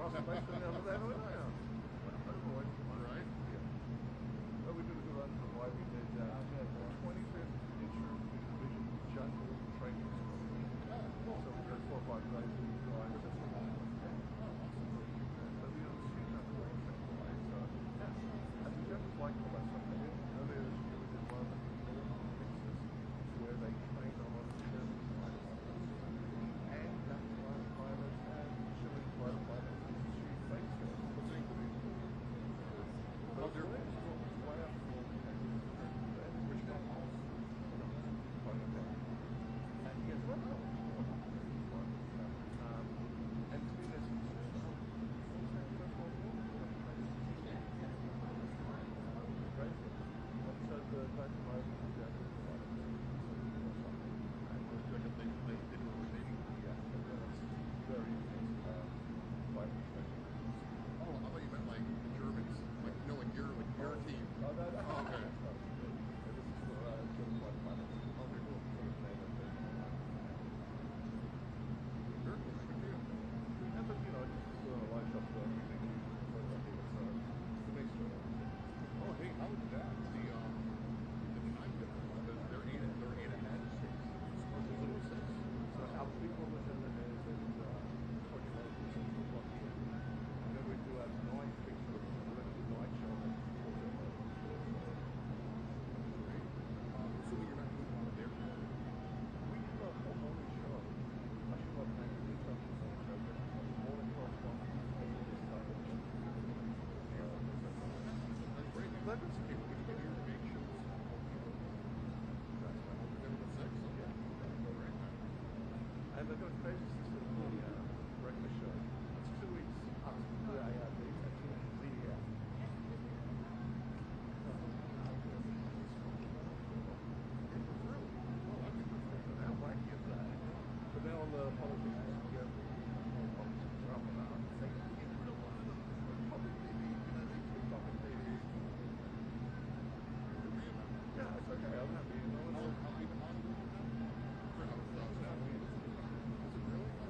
Ross is based in the other end of it now. Right? Yeah. Well, we did a good run for why we did the 25th Insurance Division Jungle Training School. So we did 4 or 5 days with you guys. So, you know, the students are really specialized. So, and the generals like all that stuff. Earlier this year we did one of the pieces where they trained on one of the German pilots. And that pilot and Chilean fighter pilot Institute Space Skills. What's the name? But they're way up for which one? And he goes, well, and to be this, so the guys from over to the They did a rotating? Yeah, that's very fighting training. Oh, I thought you meant like the Germans, like you know, like your team. Oh, no, oh okay. This is for German flight pilots. Oh, very cool. Very cool. Good for you. Yeah, but you know, just doing a live shop for everything. So it's a mixture. Oh, hey, how is that? The time difference. They're eight ahead. So our people was in the news and 20 minutes and then we do our night picture of the night show. Assuming you're not doing a lot of their show. We do a whole morning show. I should not thank you for the show, but morning correspondence and stuff. That's great. Let us get your big shows. That's my hope you're going to go 6. Yeah. Great, man. And they're going to crazy system for the regular show. It's 2 weeks up to the ARD and ZDF. How wacky is that? But now on the politicians, yeah, politicians are up and out. They get rid of one of them. Public TV, you know, they keep public TV. Yeah, it's okay. I'm happy. You know, How even on now? For how it's now. Is it really?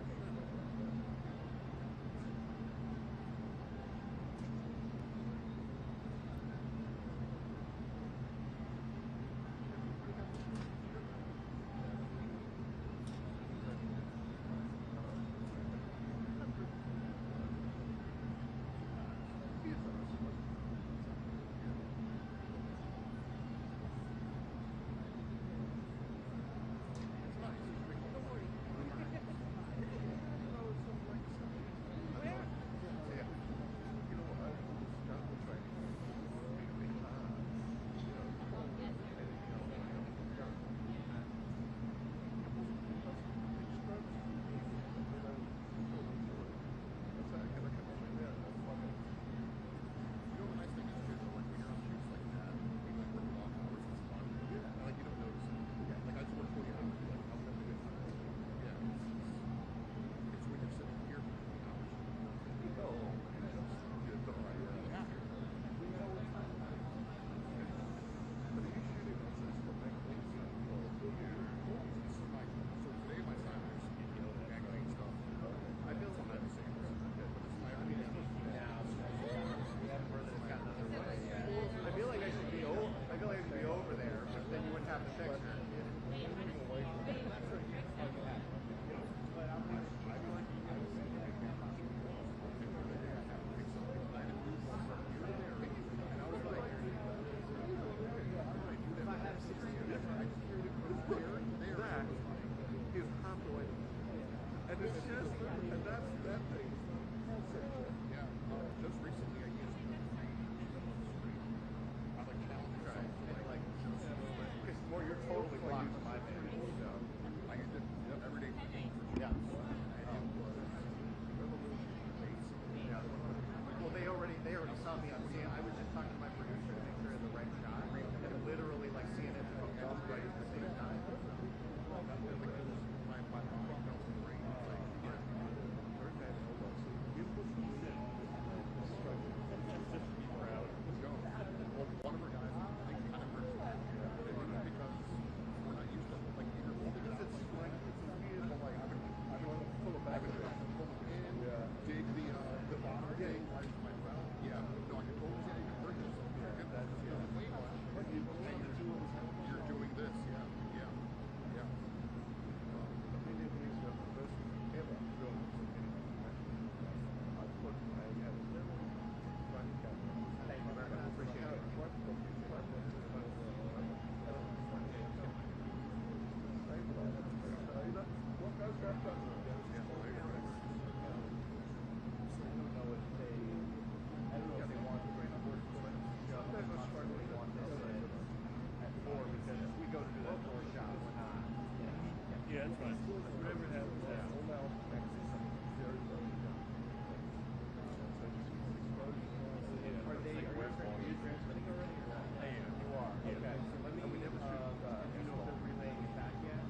That's fine. Whatever it happens, All happens. now access very, very young. So just exposure. Yeah. Are they transmitting already or not? I am. You are? Yeah. Okay, so let me, And we never shoot, do you know if they're relaying it back yet?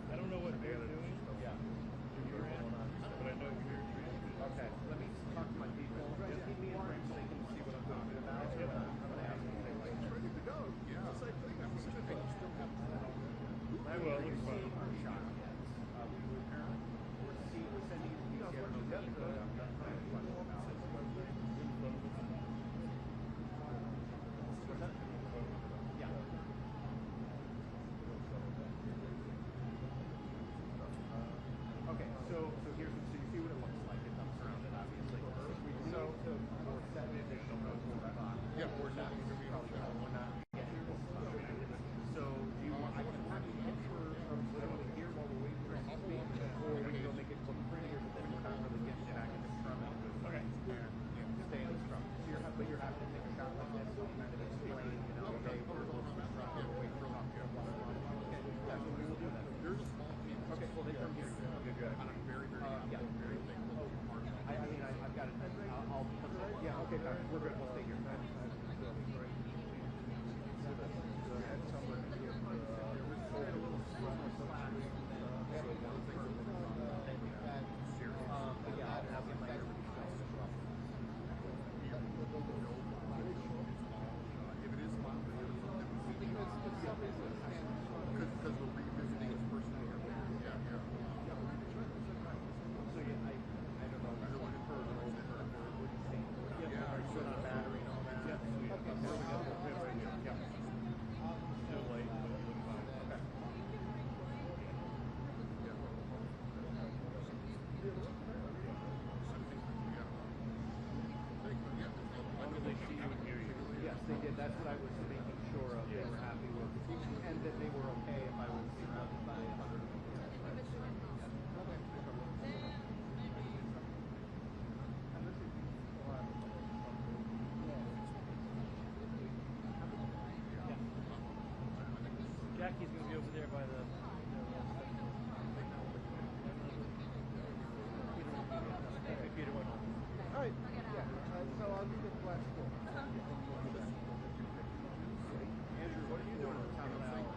I don't know what they're doing Yeah. from your end, but I know you're transmitting. Okay, let me talk to my people. Just keep me informed so they can see what I'm talking about. And I'm going to ask them if they like It's ready to go. Yeah. Same thing. I was just thinking, still have Well, it looks fine. our shot. We're sending you the PCR to the Yeah. Okay, so here's so you see what it looks like. It comes around it, obviously. So we're setting additional notes for that. Yeah, We're not going to be we're not getting this. So do you want I can have you picture literally here while we're waiting for it to speak, or we can go make it look prettier, but then we're not really getting back in the scrum and Okay. stay in the scrum. So but you're having to take a shot like this, so kind of explain, okay, we're wait for okay, yeah, so we will do that. There's a small team. Okay, well, they come here. And I'm very, very happy. Yeah. Very thankful to be part of it. I mean, I've got it. I'll yeah, okay, fine. We're good. We'll stay here. If it is fun, because we're revisiting his personal here. Yeah, yeah. So yeah, I don't know. I don't want to hurt or overhurt or what you think. Yeah, Are you on battery and all that? Yeah, sweet. Okay, there we go. We're right here. Yeah. Still late, but it looks fine. Okay. When do they see you and hear you? Yes, they did. That's what I was making sure of. They were happy with, and that they were okay if I was surrounded by 100 of them. Jackie's going to be over there by the... Peter went home. All right. Yeah. So I'll give it the last call. Andrew, what are you doing at the top of the hour?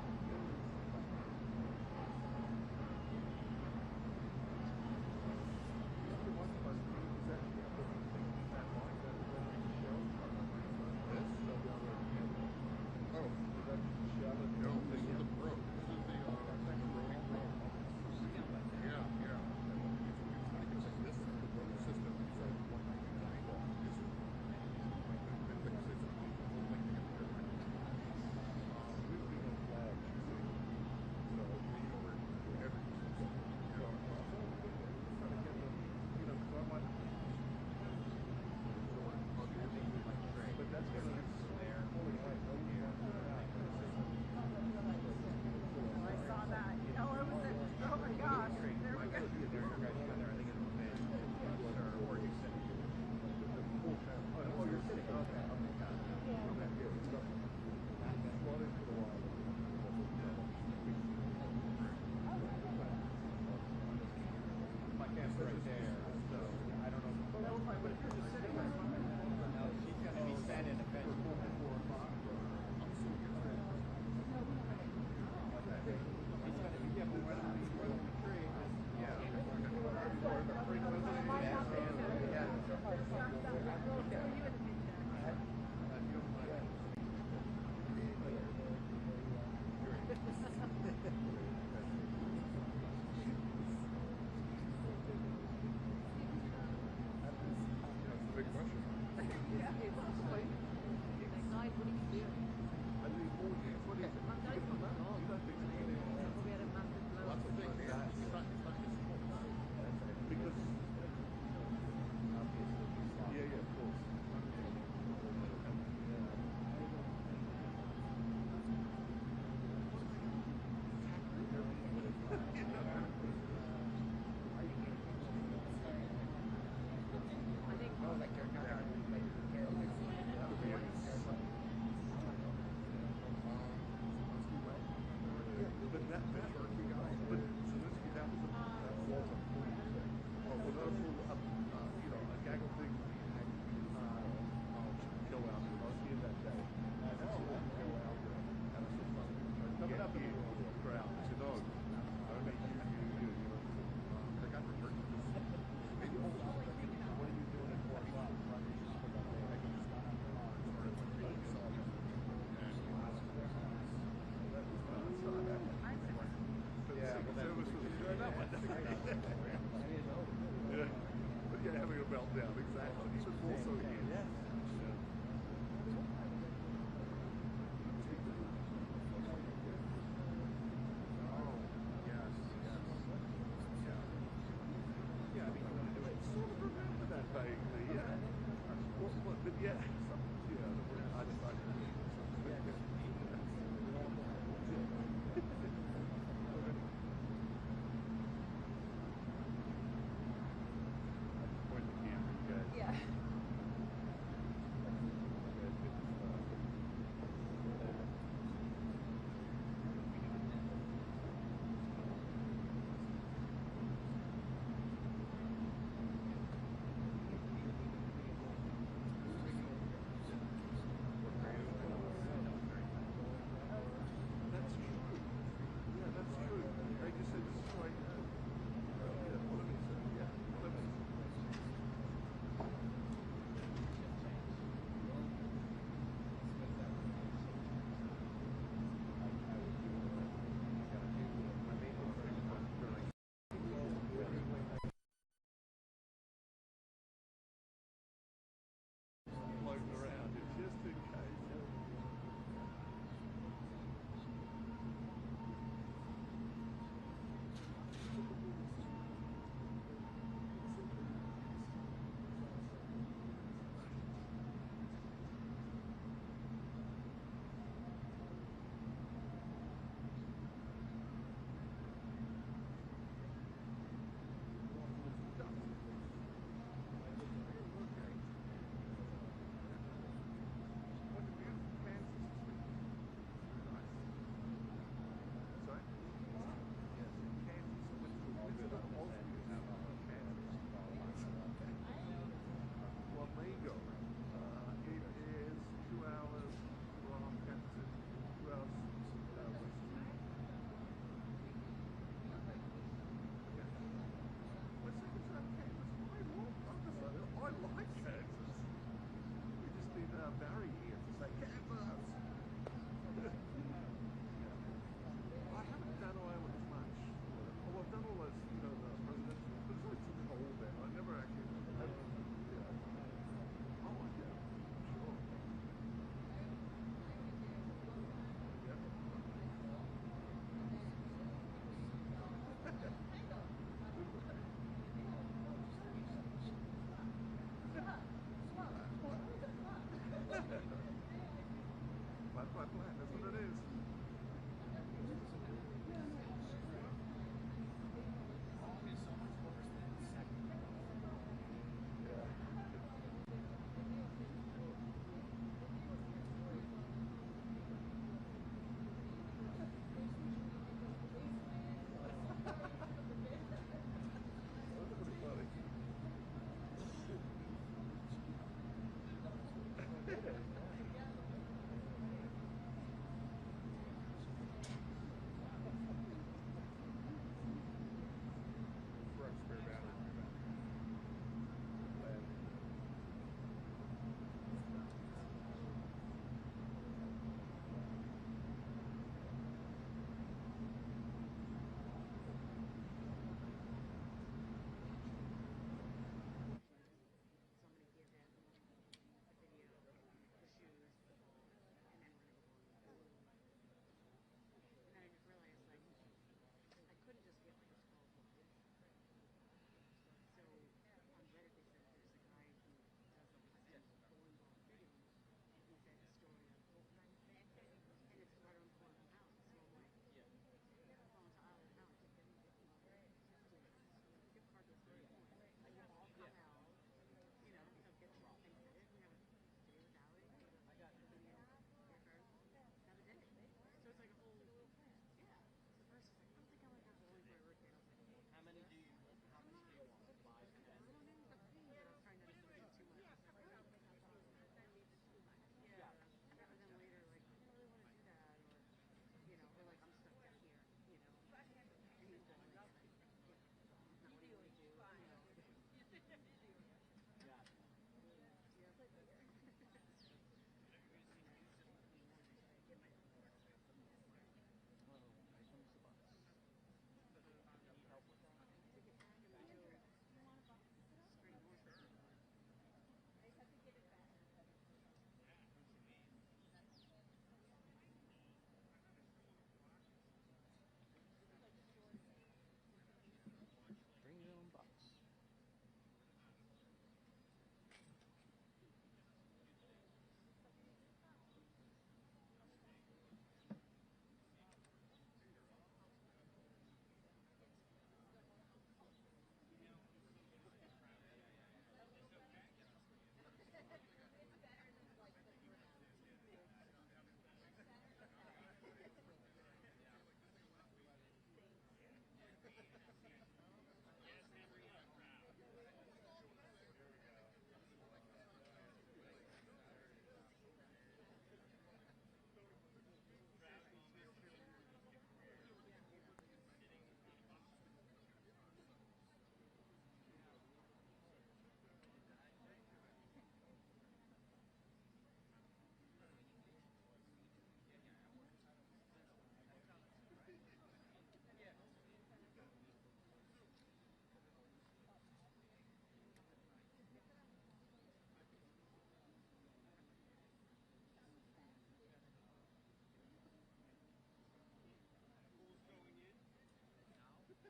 No, this is the pro. This is the Roadie Pro. Yeah, yeah. It's like this system. So 199. This is the system. Whole thing together. I saw that. Oh, I was oh my gosh. There we go. Oh, you're sitting. Okay. My cam's right there, so I don't know. But if you're just sitting there, she's going to be standing at the bench at 4 o'clock. He's going to be, yeah, but why don't we trade? Yeah. Big question. Lots of things. It's not his fault. Because, yeah, of course. But that work we got. a full, you know, a gaggle thing. Go out there. I'll see you that day. And that's what we go out there. And it's so fun. Coming up in the crowd. I said, no, only you. I got the church. Maybe what are you doing at 4 o'clock? Yeah, but service was good. That one. Yeah. But yeah, having a meltdown, exactly. He was also here. Yes. Yeah, I mean, you want to do it. Sort of remember that vaguely, yeah. But yeah, I decided to do point the camera, you guys. Yeah.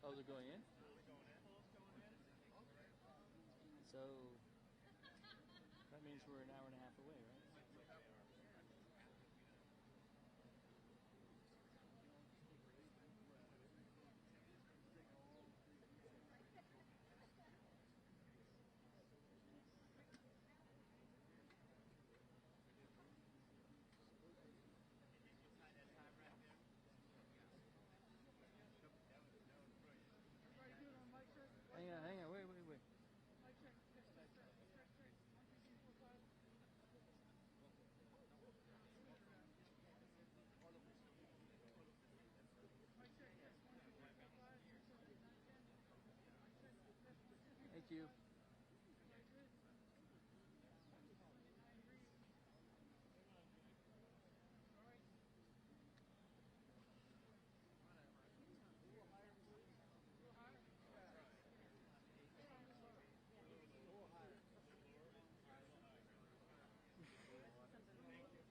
Oh, they're going in? So that means we're an hour and a half away, right? Hang on, wait. Thank you.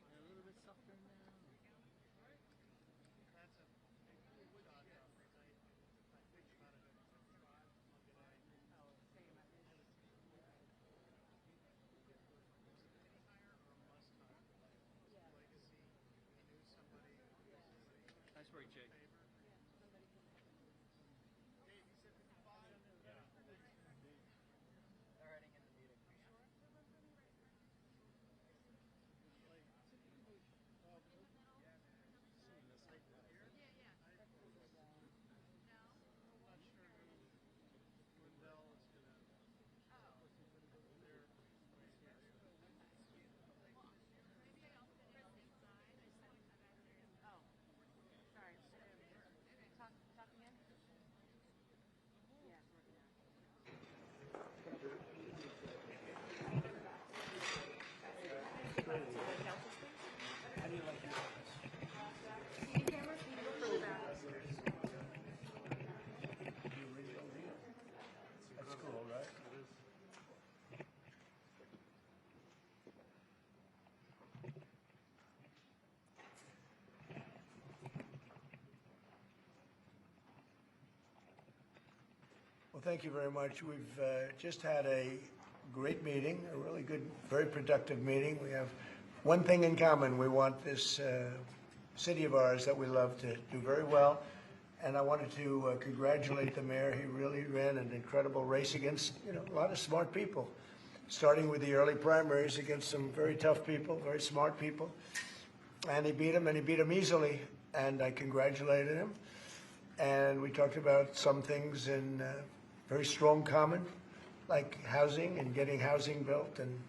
A little bit softer now. Nice work, Jake. That's cool, right? Well, thank you very much. We've just had a great meeting, a really good, very productive meeting. We have one thing in common. We want this city of ours that we love to do very well. And I wanted to congratulate the mayor. He really ran an incredible race against, a lot of smart people, starting with the early primaries against some very tough people, very smart people. And he beat them easily. And I congratulated him. And we talked about some things in very strong common, like housing and getting housing built, and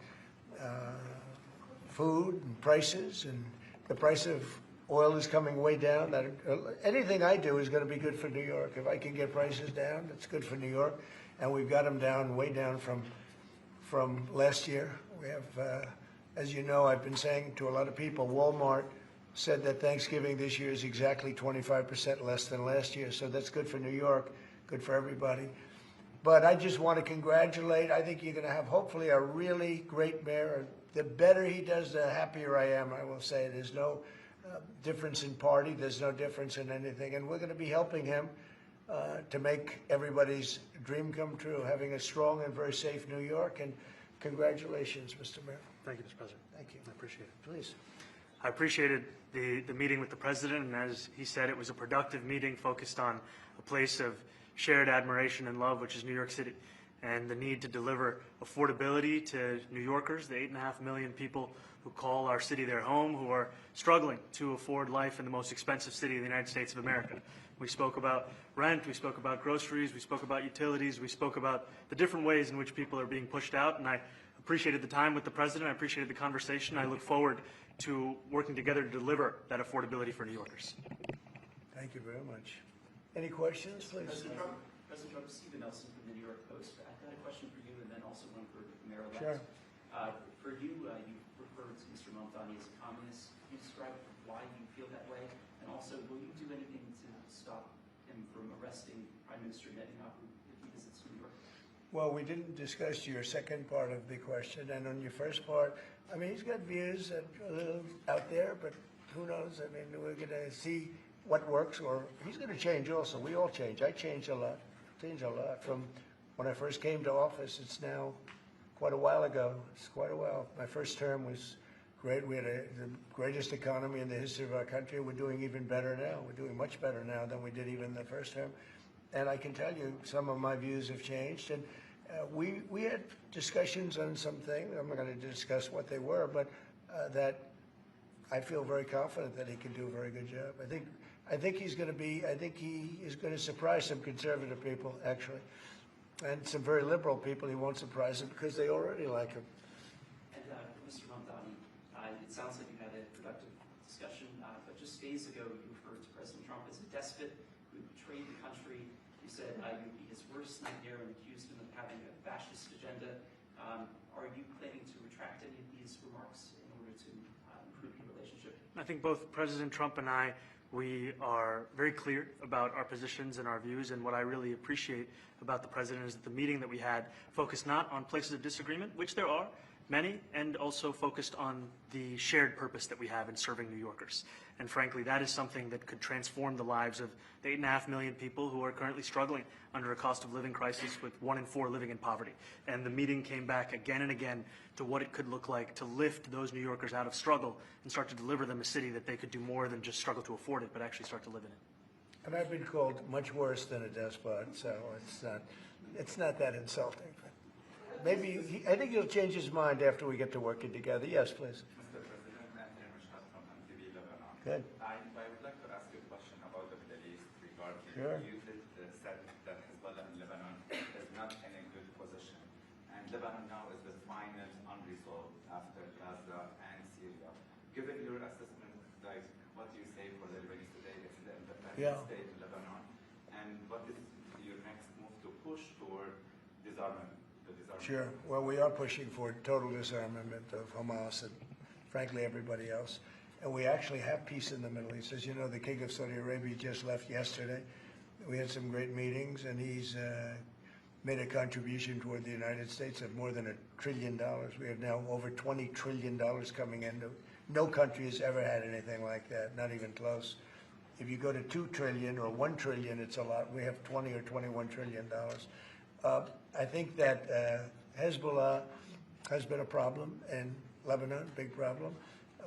food and prices, and the price of oil is coming way down. That anything I do is going to be good for New York. If I can get prices down, it's good for New York, and we've got them down, way down from last year. We have, as you know, I've been saying to a lot of people, Walmart said that Thanksgiving this year is exactly 25% less than last year, so that's good for New York, good for everybody. But I just want to congratulate. I think you're going to have, hopefully, a really great mayor. The better he does, the happier I am, I will say. There's no difference in party. There's no difference in anything. And we're going to be helping him to make everybody's dream come true, having a strong and very safe New York. And congratulations, Mr. Mayor. Thank you, Mr. President. Thank you. I appreciate it. Please. I appreciated the meeting with the president, and as he said, it was a productive meeting focused on a place of shared admiration and love, which is New York City, and the need to deliver affordability to New Yorkers, the 8.5 million people who call our city their home, who are struggling to afford life in the most expensive city in the United States of America. We spoke about rent, we spoke about groceries, we spoke about utilities, we spoke about the different ways in which people are being pushed out, and I appreciated the time with the president, I appreciated the conversation. I look forward to working together to deliver that affordability for New Yorkers. Thank you very much. Any questions, please? President Trump, Stephen Nelson from the New York Post. I've got a question for you and then also one for the Mayor-elect. Sure. For you, you referred to Mr. Mamdani as a communist. Can you describe why you feel that way? And also, will you do anything to stop him from arresting Prime Minister Netanyahu if he visits New York? Well, we didn't discuss your second part of the question. And on your first part, I mean, he's got views that are a little out there, but who knows? I mean, we're going to see what works, or he's going to change also. We all change. I change a lot. From when I first came to office. It's now quite a while ago. It's quite a while. My first term was great. We had the greatest economy in the history of our country. We're doing even better now. We're doing much better now than we did even the first term. And I can tell you some of my views have changed. And we had discussions on some things. I'm not going to discuss what they were, but that I feel very confident that he can do a very good job. I think he is going to surprise some conservative people, actually. And some very liberal people he won't surprise them because they already like him. And Mr. Mamdani, it sounds like you had a productive discussion, but just days ago you referred to President Trump as a despot who betrayed the country. You said you would be his worst nightmare and accused him of having a fascist agenda. Are you planning to retract any of these remarks in order to improve your relationship? I think both President Trump and we are very clear about our positions and our views, and what I really appreciate about the President is that the meeting that we had focused not on places of disagreement, which there are many, and also focused on the shared purpose that we have in serving New Yorkers. And frankly, that is something that could transform the lives of the 8.5 million people who are currently struggling under a cost of living crisis, with 1 in 4 living in poverty. And the meeting came back again and again to what it could look like to lift those New Yorkers out of struggle and start to deliver them a city that they could do more than just struggle to afford it, but actually start to live in it. And I've been called much worse than a despot, so it's not that insulting. Maybe I think he'll change his mind after we get to working together. Yes, please. Mr. President, Anthony Mashhad from MTV Lebanon. Good. I would like to ask you a question about the Middle East regarding Sure. you did said that Hezbollah in Lebanon is not in a good position, and Lebanon now is the final unresolved after Gaza and Syria. Given your assessment, like what do you say for the Lebanese today? It's the independent state in Lebanon, and what is your next move to push toward disarmament? Sure. Well, we are pushing for total disarmament of Hamas and, frankly, everybody else. And we actually have peace in the Middle East. As you know, the King of Saudi Arabia just left yesterday. We had some great meetings, and he's made a contribution toward the United States of more than $1 trillion. We have now over $20 trillion coming in. No country has ever had anything like that, not even close. If you go to 2 trillion or 1 trillion, it's a lot. We have 20 or $21 trillion. I think that Hezbollah has been a problem in Lebanon, big problem.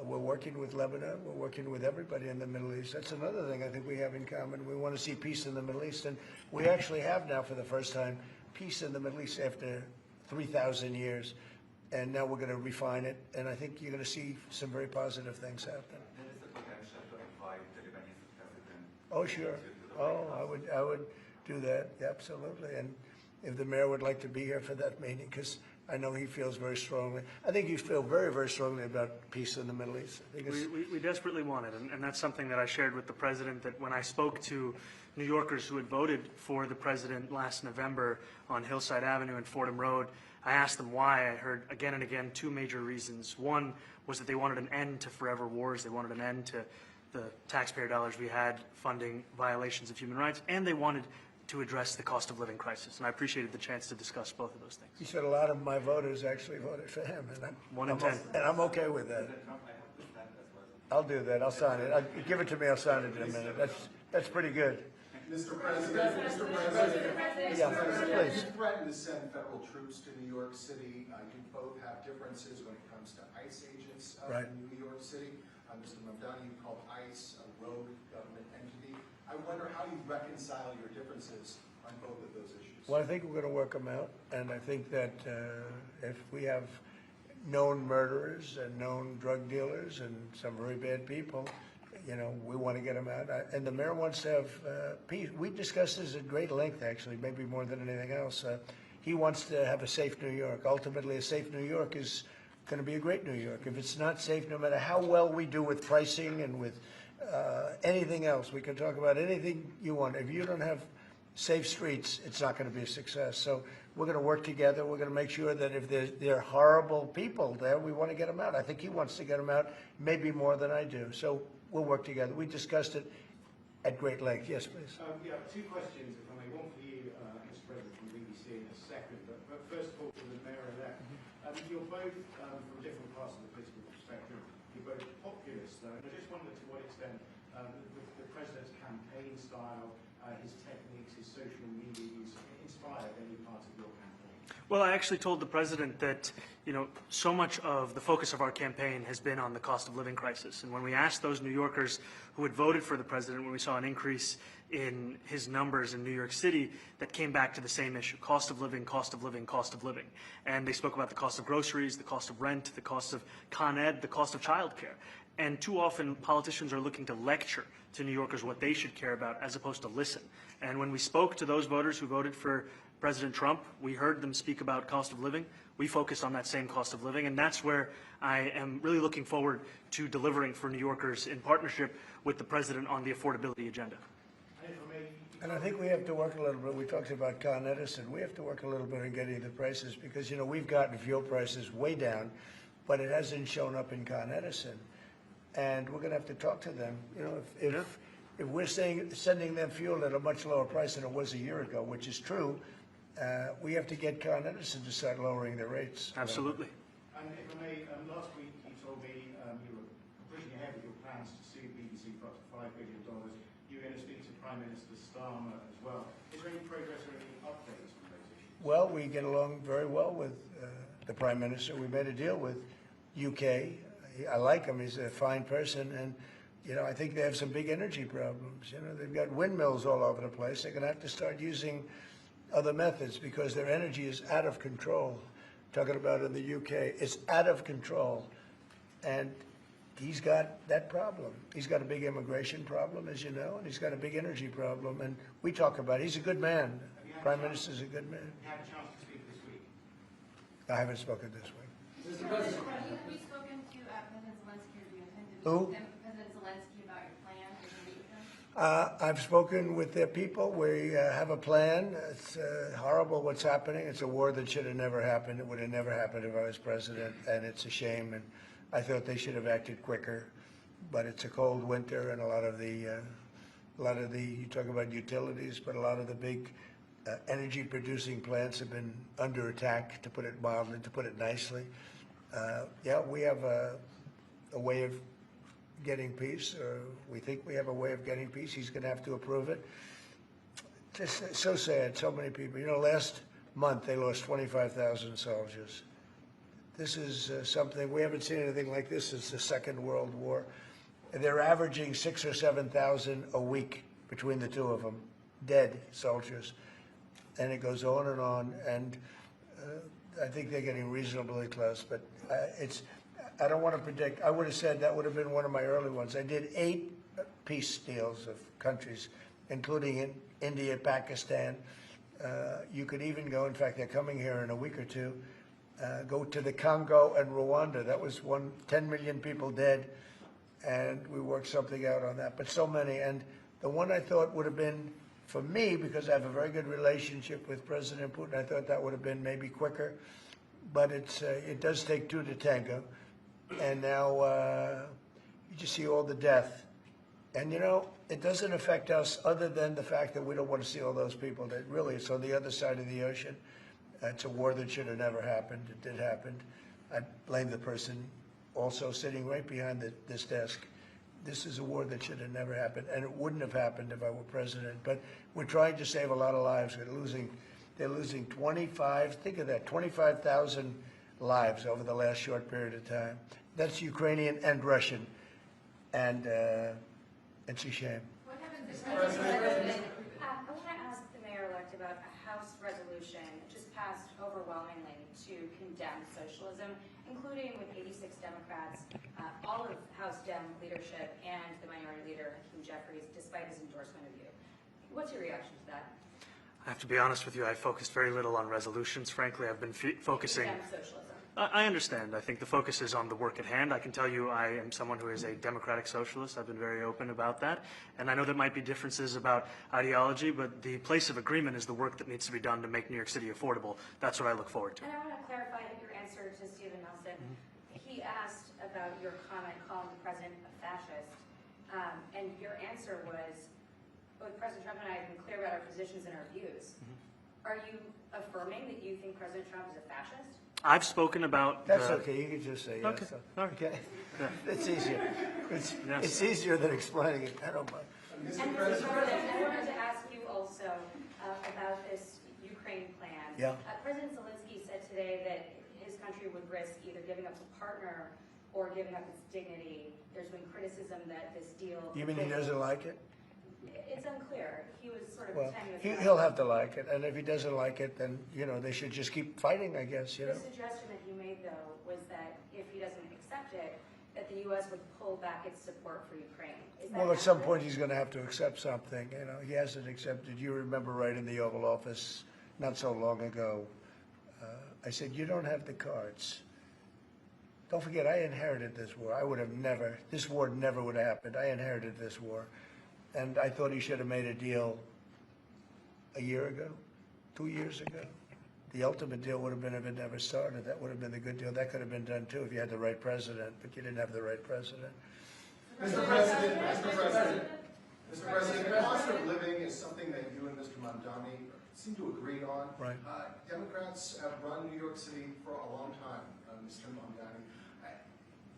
We're working with Lebanon. We're working with everybody in the Middle East. That's another thing I think we have in common. We want to see peace in the Middle East, and we actually have now, for the first time, peace in the Middle East after 3,000 years. And now we're going to refine it, and I think you're going to see some very positive things happen. There is a potential to invite the Lebanese president. Oh, sure. Oh, I would do that, absolutely. And if the mayor would like to be here for that meeting, because I know he feels very strongly. I think you feel very, very strongly about peace in the Middle East. I think we desperately want it, and that's something that I shared with the president, that when I spoke to New Yorkers who had voted for the president last November on Hillside Avenue and Fordham Road, I asked them why. I heard again and again 2 major reasons. One was that they wanted an end to forever wars. They wanted an end to the taxpayer dollars we had funding violations of human rights, and they wanted to address the cost of living crisis. And I appreciated the chance to discuss both of those things. He said a lot of my voters actually voted for him, and 1 in 10. And I'm okay with that. I'll do that. I'll sign it. Give it to me. I'll sign it in a minute. That's pretty good. Mr. President, Yeah, please. You threatened to send federal troops to New York City. You both have differences when it comes to ICE agents in New York City. Mr. Mamdani, you called ICE a rogue government entity. I wonder how you reconcile your differences on both of those issues. Well, I think we're going to work them out, and I think that if we have known murderers and known drug dealers and some very bad people, you know, we want to get them out. And the mayor wants to have peace. We discussed this at great length, actually, maybe more than anything else. He wants to have a safe New York. Ultimately, a safe New York is going to be a great New York. If it's not safe, no matter how well we do with pricing and with anything else, we can talk about anything you want. If you don't have safe streets, it's not going to be a success. So we're going to work together. We're going to make sure that if there are horrible people there, we want to get them out. I think he wants to get them out, maybe more than I do. So we'll work together. We discussed it at great length. Yes, please. Yeah, 2 questions, if I may. One for you, Mr. President, from BBC in a second. But first of all, for the Mayor-elect. You're both from different parts of the political spectrum. You're both populists, though. And I just wonder to what extent the president's campaign style, his techniques, his social media use inspired any part of your campaign? Well, I actually told the president that, so much of the focus of our campaign has been on the cost of living crisis. And when we asked those New Yorkers who had voted for the president, when we saw an increase in his numbers in New York City, that came back to the same issue: cost of living, cost of living, cost of living. And they spoke about the cost of groceries, the cost of rent, the cost of Con Ed, the cost of childcare. And too often, politicians are looking to lecture to New Yorkers what they should care about as opposed to listen. And when we spoke to those voters who voted for President Trump, we heard them speak about cost of living. We focus on that same cost of living, and that's where I am really looking forward to delivering for New Yorkers in partnership with the president on the affordability agenda. And I think we have to work a little bit. We talked about Con Edison. We have to work a little bit on getting the prices because, we've gotten fuel prices way down, but it hasn't shown up in Con Edison. And we're going to have to talk to them. If we're sending them fuel at a much lower price than it was a year ago, which is true, we have to get Con Edison to start lowering their rates. Absolutely. And if I may, last week you told me you were pushing ahead with your plans to sue BBC for up to $5 billion. You're going to speak to Prime Minister Starmer as well. Is there any progress or any updates on those issues? Well, we get along very well with the Prime Minister. We made a deal with UK. I like him. He's a fine person. And, I think they have some big energy problems. They've got windmills all over the place. They're going to have to start using other methods because their energy is out of control. Talking about in the UK, it's out of control. And he's got that problem. He's got a big immigration problem, as you know, and he's got a big energy problem. And we talk about it. He's a good man. Prime Minister's a good man. You had a chance to speak this week. I haven't spoken this week. Have you spoken to President Zelensky, or do you intend to Who? meet with President Zelensky about your plan? Are you meet with him? I've spoken with their people. We have a plan. It's horrible what's happening. It's a war that should have never happened. It would have never happened if I was president, and it's a shame. And I thought they should have acted quicker. But it's a cold winter, and a lot of the you talk about utilities, but a lot of the big energy-producing plants have been under attack, to put it mildly, to put it nicely. We have a way of getting peace, or we think we have a way of getting peace. He's going to have to approve it. Just so sad, so many people. Last month they lost 25,000 soldiers. This is something, we haven't seen anything like this since the Second World War. And they're averaging 6,000 or 7,000 a week between the two of them, dead soldiers. And it goes on, and I think they're getting reasonably close, but I don't want to predict. I would have said that would have been one of my early ones. I did 8 peace deals of countries, including in India, Pakistan. You could even go, in fact, they're coming here in a week or two, go to the Congo and Rwanda. That was 10 million people dead, and we worked something out on that. But so many, and the one I thought would have been, for me, because I have a very good relationship with President Putin, I thought that would have been maybe quicker. But it does take 2 to tango. And now you just see all the death. And, it doesn't affect us other than the fact that we don't want to see all those people. That really, it's on the other side of the ocean. It's a war that should have never happened. It did happen. I blame the person also sitting right behind this desk. This is a war that should have never happened, and it wouldn't have happened if I were president. But we're trying to save a lot of lives. They're losing 25, think of that, 25,000 lives over the last short period of time. That's Ukrainian and Russian, and it's a shame. What happens if President? I want to ask the mayor-elect about a House resolution just passed overwhelmingly to condemn socialism, including with 86 Democrats, all of House Dem leadership, and the minority leader, Hakeem Jeffries, despite his endorsement of you. What's your reaction to that? I have to be honest with you, I focused very little on resolutions. Frankly, I've been focusing... Condemn socialism. I understand. I think the focus is on the work at hand. I can tell you I am someone who is a democratic socialist. I've been very open about that. And I know there might be differences about ideology, but the place of agreement is the work that needs to be done to make New York City affordable. That's what I look forward to. And I want to clarify your answer to Stephen Nelson. He asked about your comment calling the president a fascist. And your answer was, both President Trump and I have been clear about our positions and our views. Are you affirming that you think President Trump is a fascist? I've spoken about. That's okay, you can just say yes. Okay, all right. Okay? Yeah. It's easier. It's, Yes. it's easier than explaining it, I don't mind. And Mr. President, I wanted to ask you also about this Ukraine plan. Yeah. President Zelensky said today that his country would risk either giving up a partner or giving up its dignity. There's been criticism that this deal. You mean he doesn't like it? It's unclear. He was sort of Well, tenuous. he'll have to like it, and if he doesn't like it, then, you know, they should just keep fighting, I guess, you know? The suggestion that he made, though, was that if he doesn't accept it, that the U.S. would pull back its support for Ukraine. Is that Well, at some accurate? point, he's gonna have to accept something, you know? He hasn't accepted. You remember right in the Oval Office, not so long ago, I said, you don't have the cards. Don't forget, I inherited this war. I would have never, this war never would have happened. I inherited this war. And I thought he should have made a deal a year ago, 2 years ago. The ultimate deal would have been if it never started. That would have been the good deal. That could have been done too if you had the right president, but you didn't have the right president. Mr. President, Mr. President, cost of living is something that you and Mr. Mamdani seem to agree on. Right. Democrats have run New York City for a long time, Mr. Mamdani.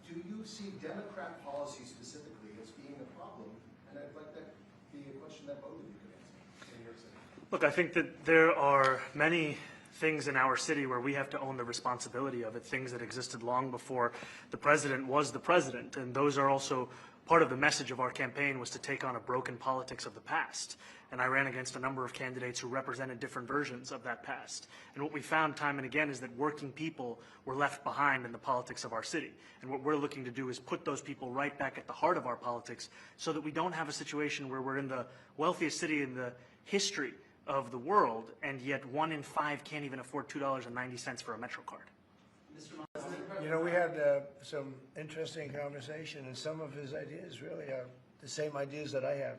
Do you see Democrat policy specifically as being a problem? And I'd like that be a question that both of you could answer in New York City. Look, I think that there are many things in our city where we have to own the responsibility of it, things that existed long before the president was the president. And those are also part of the message of our campaign, was to take on a broken politics of the past. And I ran against a number of candidates who represented different versions of that past. And what we found time and again is that working people were left behind in the politics of our city. And what we're looking to do is put those people right back at the heart of our politics so that we don't have a situation where we're in the wealthiest city in the history of the world, and yet 1 in 5 can't even afford $2.90 for a Metro card. You know, we had some interesting conversation, and some of his ideas really are the same ideas that I have.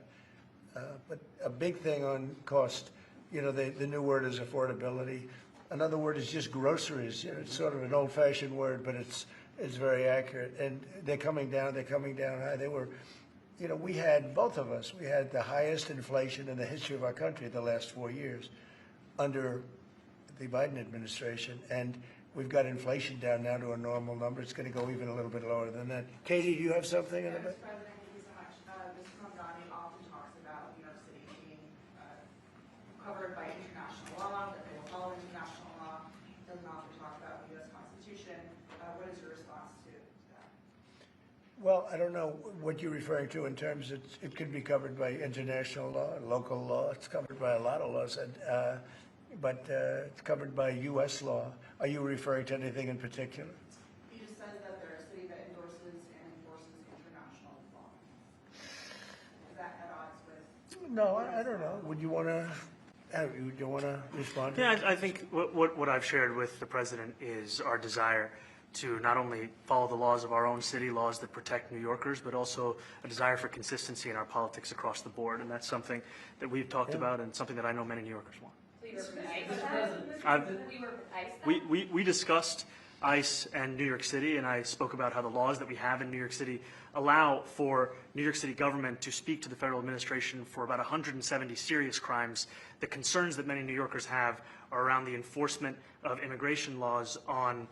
But a big thing on cost, you know, the new word is affordability. Another word is just groceries. You know, it's sort of an old-fashioned word, but it's very accurate. And they're coming down high. They were, you know, we had, both of us, we had the highest inflation in the history of our country the last 4 years under the Biden administration. And we've got inflation down now to a normal number. It's going to go even a little bit lower than that. Katie, do you have something in a bit? Mr. President, thank you so much. Mr. Mamdani often talks about New York City being covered by international law, that they will follow international law. Doesn't often talk about the U.S. Constitution. What is your response to that? Well, I don't know what you're referring to in terms of it could be covered by international law, local law. It's covered by a lot of laws, but it's covered by U.S. law. Are you referring to anything in particular? He just says that they're a city that endorses and enforces international law. Is that at odds with? No, I don't know. Would you want to respond? Yeah, I think what I've shared with the president is our desire to not only follow the laws of our own city, laws that protect New Yorkers, but also a desire for consistency in our politics across the board. And that's something that we've talked about and something that I know many New Yorkers want. So you were with ICE then? We discussed ICE and New York City, and I spoke about how the laws that we have in New York City allow for New York City government to speak to the federal administration for about 170 serious crimes. The concerns that many New Yorkers have are around the enforcement of immigration laws on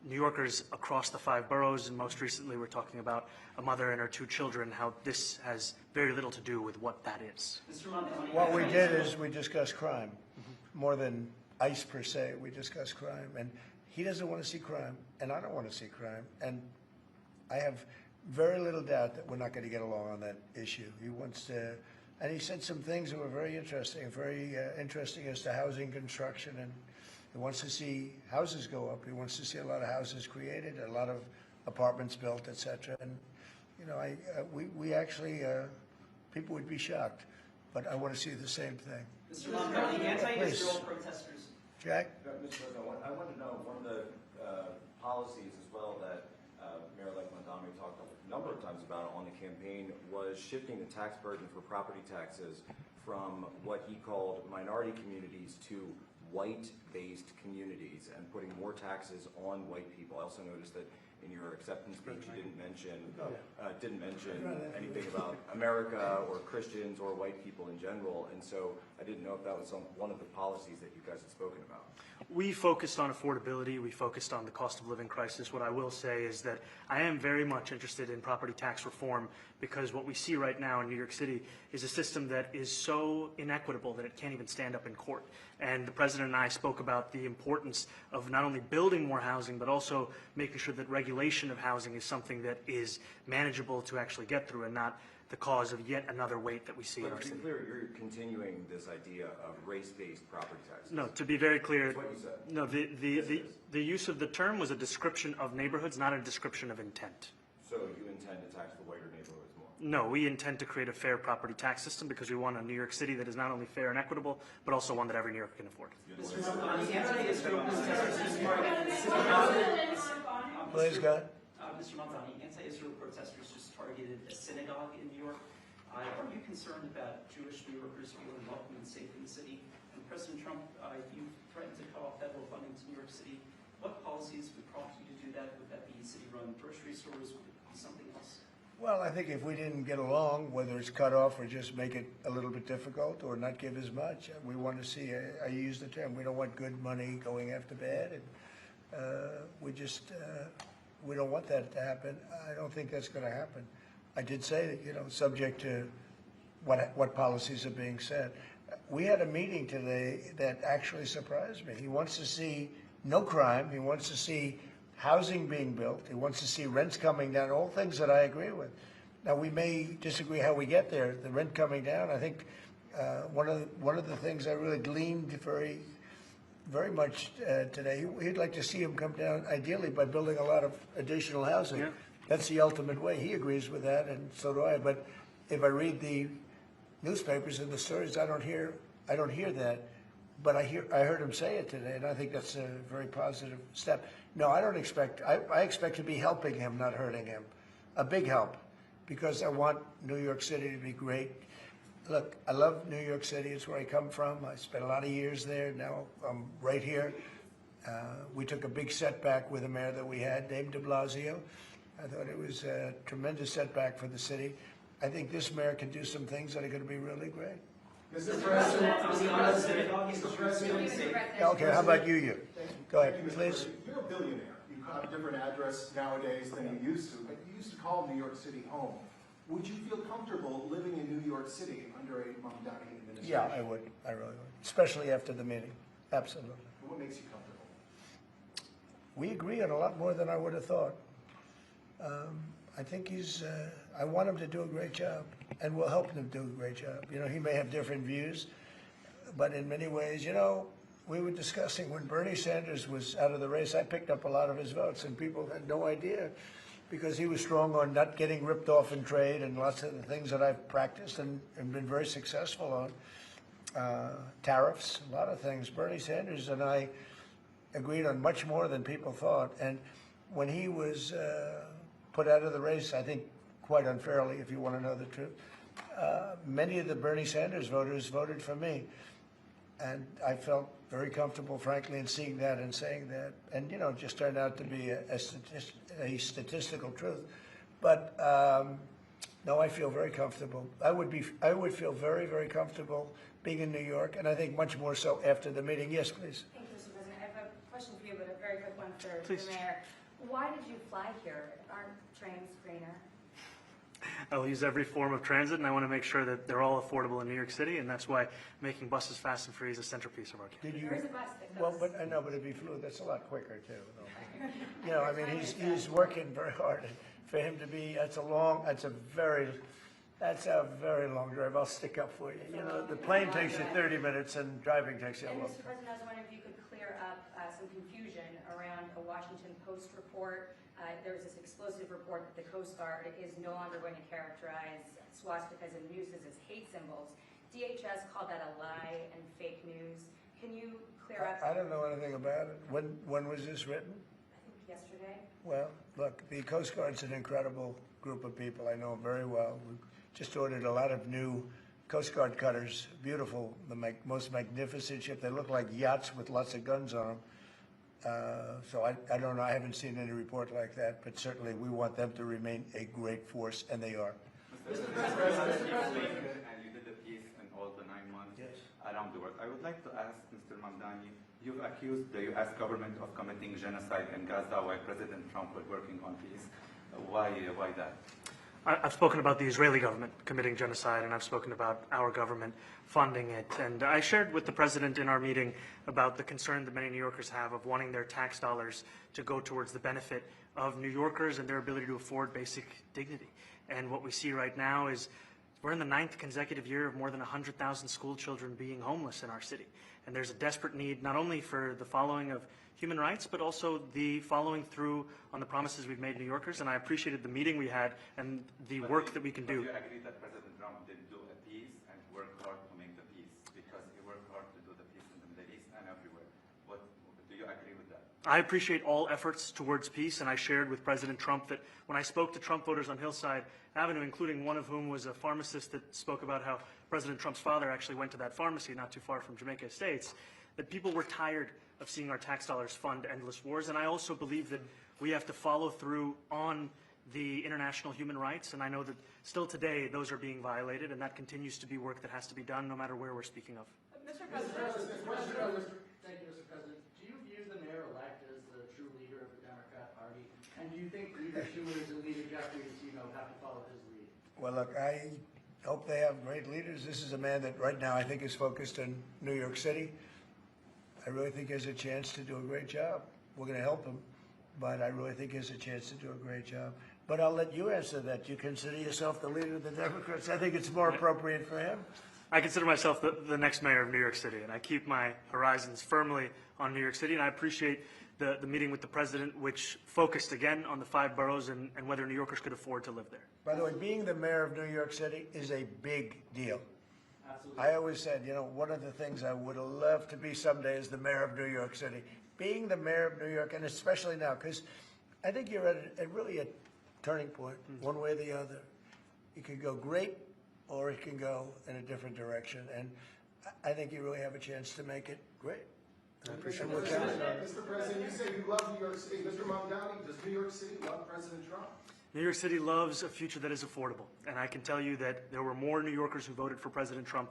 New Yorkers across the 5 boroughs, and most recently we're talking about a mother and her 2 children, how this has very little to do with what that is. What we did is we discussed crime. More than ICE per se, we discussed crime. And he doesn't want to see crime, and I don't want to see crime. And I have very little doubt that we're not going to get along on that issue. He wants to, and he said some things that were very interesting as to housing construction, and he wants to see houses go up. He wants to see a lot of houses created, a lot of apartments built, etc. And you know, we actually, people would be shocked, but I want to see the same thing. Mr. Mamdani, anti-Israel protesters. Jack? Mr. President, I want to know, one of the policies as well that Mayor-elect Mamdani talked a number of times about on the campaign was shifting the tax burden for property taxes from what he called minority communities to white-based communities and putting more taxes on white people. I also noticed that in your acceptance speech. You didn't mention anything about America or Christians or white people in general, and so I didn't know if that was one of the policies that you guys had spoken about. We focused on affordability. We focused on the cost of living crisis. What I will say is that I am very much interested in property tax reform because what we see right now in New York City is a system that is so inequitable that it can't even stand up in court. And the President and I spoke about the importance of not only building more housing, but also making sure that regulation of housing is something that is manageable to actually get through and not the cause of yet another weight that we see in our But to city. be clear, you're continuing this idea of race-based property taxes. No, to be very clear, That's what you said. no, the use of the term was a description of neighborhoods, not a description of intent. So you intend to tax the whiter neighborhoods more? No, we intend to create a fair property tax system because we want a New York City that is not only fair and equitable, but also one that every New Yorker can afford. Mr. Mamdani, anti-Israel protesters just targeted Please, God. Mr. Mamdani, anti-Israel protesters just targeted a synagogue in New York. Are you concerned about Jewish New Yorkers feeling welcome and safe in the city? And President Trump, you threatened to cut off federal funding to New York City. What policies would prompt you to do that? Would that be city-run grocery stores? Would it be something else? Well, I think if we didn't get along, whether it's cut off or just make it a little bit difficult or not give as much, we want to see, I use the term, we don't want good money going after bad. And we don't want that to happen. I don't think that's going to happen. I did say that, subject to what policies are being set. We had a meeting today that actually surprised me. He wants to see no crime. He wants to see housing being built. He wants to see rents coming down, all things that I agree with. Now, we may disagree how we get there. The rent coming down, I think one of the things I really gleaned very much today, he'd like to see him come down, ideally, by building a lot of additional housing. Yeah. That's the ultimate way. He agrees with that, and so do I. But if I read the newspapers and the stories, I don't hear that. But I heard him say it today, and I think that's a very positive step. No, I don't expect. I expect to be helping him, not hurting him. A big help, because I want New York City to be great. Look, I love New York City. It's where I come from. I spent a lot of years there. Now I'm right here. We took a big setback with the mayor that we had, Dave de Blasio. I thought it was a tremendous setback for the city. I think this mayor can do some things that are going to be really great. Mr. President, Mr. President. Okay, how about you? Go ahead, Thank you, Mr. please. President. You're a billionaire. You have a different address nowadays than you used to, but you used to call New York City home. Would you feel comfortable living in New York City under a Mamdani administration? Yeah, I would. I really would. Especially after the meeting. Absolutely. What makes you comfortable? We agree on a lot more than I would have thought. I think I want him to do a great job, and we'll help him do a great job. He may have different views, but in many ways, we were discussing when Bernie Sanders was out of the race, I picked up a lot of his votes, and people had no idea, because he was strong on not getting ripped off in trade and lots of the things that I've practiced and been very successful on. Tariffs, a lot of things. Bernie Sanders and I agreed on much more than people thought, and when he was put out of the race, I think quite unfairly, if you want to know the truth, many of the Bernie Sanders voters voted for me. And I felt very comfortable, frankly, in seeing that and saying that. And, it just turned out to be a statistical truth. But, no, I feel very comfortable. I would feel very, very comfortable being in New York, and I think much more so after the meeting. Yes, please. Thank you, Mr. President. I have a question for you, but a very quick one for Please. the mayor. Why did you fly here? Aren't trains greener? I'll use every form of transit, and I want to make sure that they're all affordable in New York City, and that's why making buses fast and free is a centerpiece of our campaign. Did you? There is a bus that goes. Well, but I know, but it'd be fluid. That's a lot quicker too. I mean, he's working very hard. For him to be, that's a very long drive. I'll stick up for you. The plane takes you 30 minutes, and driving takes you a And long Mr. time. President, I was wondering if you could clear up some confusion around a Washington Post report. There was this explosive report that the Coast Guard is no longer going to characterize swastikas and nooses as hate symbols. DHS called that a lie and fake news. Can you clear up? I don't know anything about it. When was this written? I think yesterday. Well, look, the Coast Guard's an incredible group of people. I know them very well. We just ordered a lot of new Coast Guard cutters. Beautiful, the most magnificent ship. They look like yachts with lots of guns on them. So I don't know, I haven't seen any report like that, but certainly we want them to remain a great force, and they are. Mr. President, and you did a piece in all the 9 months around the world. I would like to ask Mr. Mamdani, you've accused the U.S. government of committing genocide in Gaza while President Trump was working on peace. Why that? I've spoken about the Israeli government committing genocide, and I've spoken about our government funding it. And I shared with the president in our meeting about the concern that many New Yorkers have of wanting their tax dollars to go towards the benefit of New Yorkers and their ability to afford basic dignity. And what we see right now is we're in the 9th consecutive year of more than 100,000 school children being homeless in our city. And there's a desperate need not only for the following of human rights, but also the following through on the promises we've made New Yorkers. And I appreciated the meeting we had and the work that we can do. Do you agree that President Trump did do a peace and worked hard to make the peace? Because he worked hard to do the peace in the Middle East and everywhere. Do you agree with that? I appreciate all efforts towards peace, and I shared with President Trump that when I spoke to Trump voters on Hillside Avenue, including one of whom was a pharmacist that spoke about how President Trump's father actually went to that pharmacy not too far from Jamaica Estates, that people were tired of seeing our tax dollars fund endless wars. And I also believe that we have to follow through on the international human rights, and I know that still today those are being violated, and that continues to be work that has to be done no matter where we're speaking of. Mr. President, thank you, Mr. President. Do you view the mayor-elect as the true leader of the Democrat Party? And do you think Leader Schumer's and Leader Jeffries, have to follow his lead? Well, look, I hope they have great leaders. This is a man that right now I think is focused in New York City. I really think he has a chance to do a great job. We're going to help him, but I really think he has a chance to do a great job. But I'll let you answer that. You consider yourself the leader of the Democrats? I think it's more appropriate for him. I consider myself the next mayor of New York City, and I keep my horizons firmly on New York City, and I appreciate the meeting with the president, which focused again on the 5 boroughs and whether New Yorkers could afford to live there. By the way, being the mayor of New York City is a big deal. Absolutely. I always said, one of the things I would love to be someday is the mayor of New York City. Being the mayor of New York, and especially now, because I think you're at really a turning point, one way or the other. It could go great, or it can go in a different direction. And I think you really have a chance to make it great. I appreciate Mr. President, you say you love New York City. Mr. Mamdani, does New York City love President Trump? New York City loves a future that is affordable, and I can tell you that there were more New Yorkers who voted for President Trump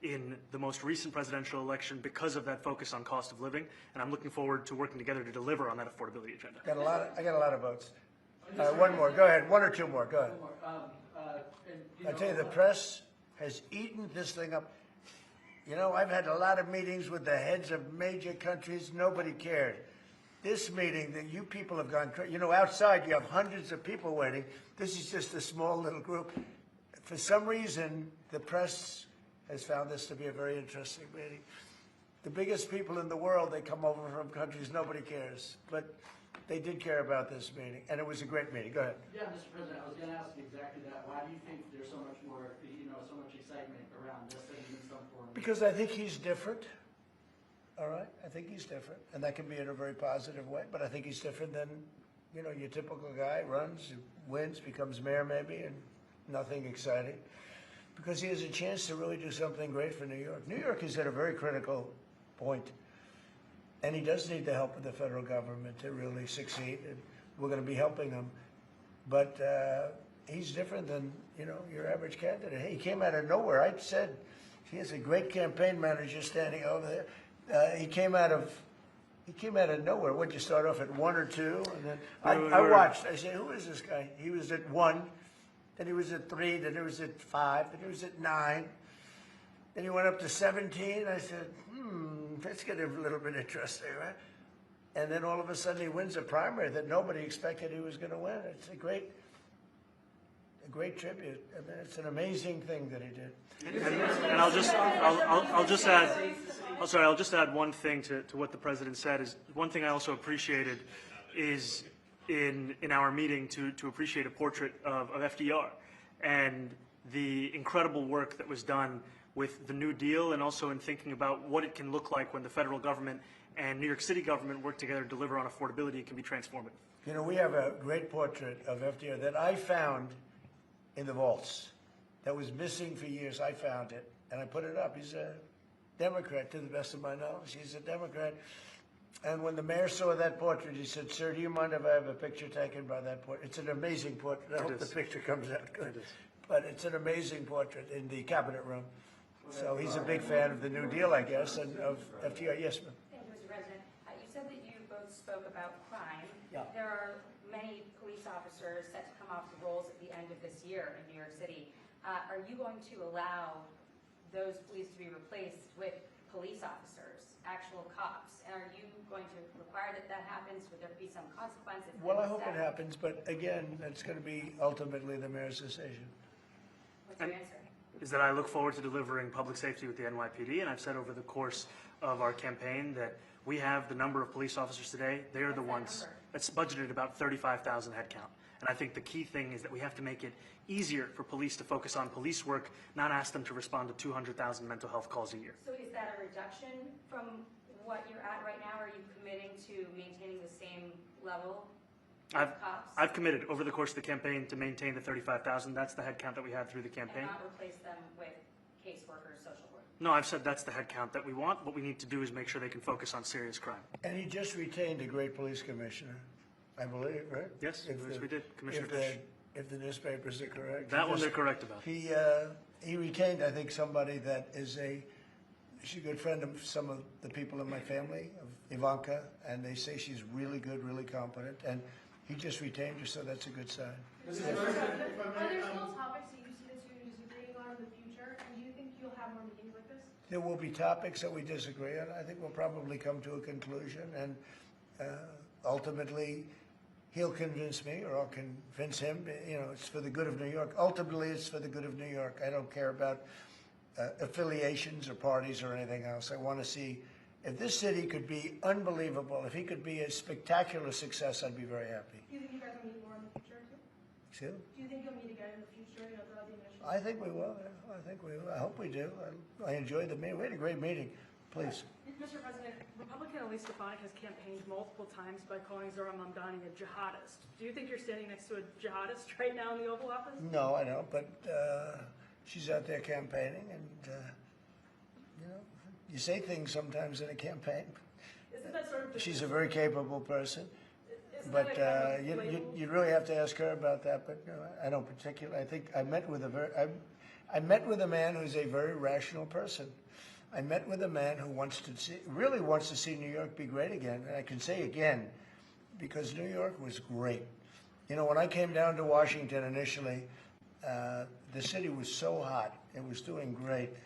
in the most recent presidential election because of that focus on cost of living, and I'm looking forward to working together to deliver on that affordability agenda. I got a lot of votes. One more, go ahead. 1 or 2 more, go ahead. I tell you, the press has eaten this thing up. I've had a lot of meetings with the heads of major countries. Nobody cared. This meeting, that you people have gone crazy. Outside you have hundreds of people waiting. This is just a small little group. For some reason, the press has found this to be a very interesting meeting. The biggest people in the world, they come over from countries nobody cares. But they did care about this meeting, and it was a great meeting. Go ahead. Yeah, Mr. President, I was going to ask you exactly that. Why do you think there's so much more, so much excitement around this than in some form? Because I think he's different. All right, I think he's different, and that can be in a very positive way. But I think he's different than, your typical guy runs, wins, becomes mayor maybe, and nothing exciting. Because he has a chance to really do something great for New York. New York is at a very critical point, and he does need the help of the federal government to really succeed. And we're going to be helping him, but he's different than your average candidate. He came out of nowhere. I said he has a great campaign manager standing over there. He came out of nowhere. Would you start off at 1 or 2? And then I watched. I said, who is this guy? He was at 1, then he was at 3, then he was at 5, then he was at 9. Then he went up to 17. I said, that's getting a little bit interesting, right? And then all of a sudden he wins a primary that nobody expected he was going to win. It's a great tribute. I mean, it's an amazing thing that he did. And I'll just add one thing to what the president said. Is one thing I also appreciated is in our meeting to appreciate a portrait of FDR and the incredible work that was done with the New Deal, and also in thinking about what it can look like when the federal government and New York City government work together to deliver on affordability. It can be transformative. We have a great portrait of FDR that I found in the vaults that was missing for years. I found it, and I put it up. He's a Democrat, to the best of my knowledge. He's a Democrat. And when the mayor saw that portrait, he said, "Sir, do you mind if I have a picture taken by that portrait?" It's an amazing portrait. I hope the picture comes out good. But it's an amazing portrait in the cabinet room. So he's a big fan of the New Deal, I guess, and of FDR. Yes, ma'am. Thank you, Mr. President. You said that you both spoke about crime. Yeah. There are many police officers set to come off the rolls at the end of this year in New York City. Are you going to allow those police to be replaced with police officers, actual cops? And are you going to require that that happens? Would there be some consequence? Well, I hope it happens, but again, that's going to be ultimately the mayor's decision. What's your answer? Is that I look forward to delivering public safety with the NYPD, and I've said over the course of our campaign that we have the number of police officers today. They are the ones that's budgeted about 35,000 headcount. And I think the key thing is that we have to make it easier for police to focus on police work, not ask them to respond to 200,000 mental health calls a year. So is that a reduction from what you're at right now? Or are you committing to maintaining the same level of cops? I've committed over the course of the campaign to maintain the 35,000. That's the headcount that we had through the campaign. And not replace them with caseworkers, social work? No, I've said that's the headcount that we want. What we need to do is make sure they can focus on serious crime. And he just retained a great police commissioner, I believe, right? Yes, we did, Commissioner Fish. If the newspapers are correct. That one they're correct about. He retained, I think, somebody that is she's a good friend of some of the people in my family, of Ivanka, and they say she's really good, really competent, and he just retained her, so that's a good sign. Are there still topics that you see the two disagreeing on in the future, and do you think you'll have more meetings like this? There will be topics that we disagree on. I think we'll probably come to a conclusion, and ultimately, he'll convince me, or I'll convince him. You know, it's for the good of New York. Ultimately, it's for the good of New York. I don't care about affiliations or parties or anything else. I want to see if this city could be unbelievable. If he could be a spectacular success, I'd be very happy. Do you think you guys will meet more in the future too? Excuse me? Do you think you'll meet again in the future? You know, throughout the initial. I think we will. I think we will. I hope we do. I enjoyed the meeting. We had a great meeting. Please. Mr. President, Republican Elise Stefanik has campaigned multiple times by calling Zohran Mamdani a jihadist. Do you think you're standing next to a jihadist right now in the Oval Office? No, I don't. But she's out there campaigning, and you know, you say things sometimes in a campaign. Isn't that sort of? She's a very capable person. Isn't But that a kind of you really have to ask her about that. But I don't particularly. I think I met with I met with a man who's a very rational person. I met with a man who really wants to see New York be great again. And I can say again, because New York was great. You know, when I came down to Washington initially, the city was so hot. It was doing great.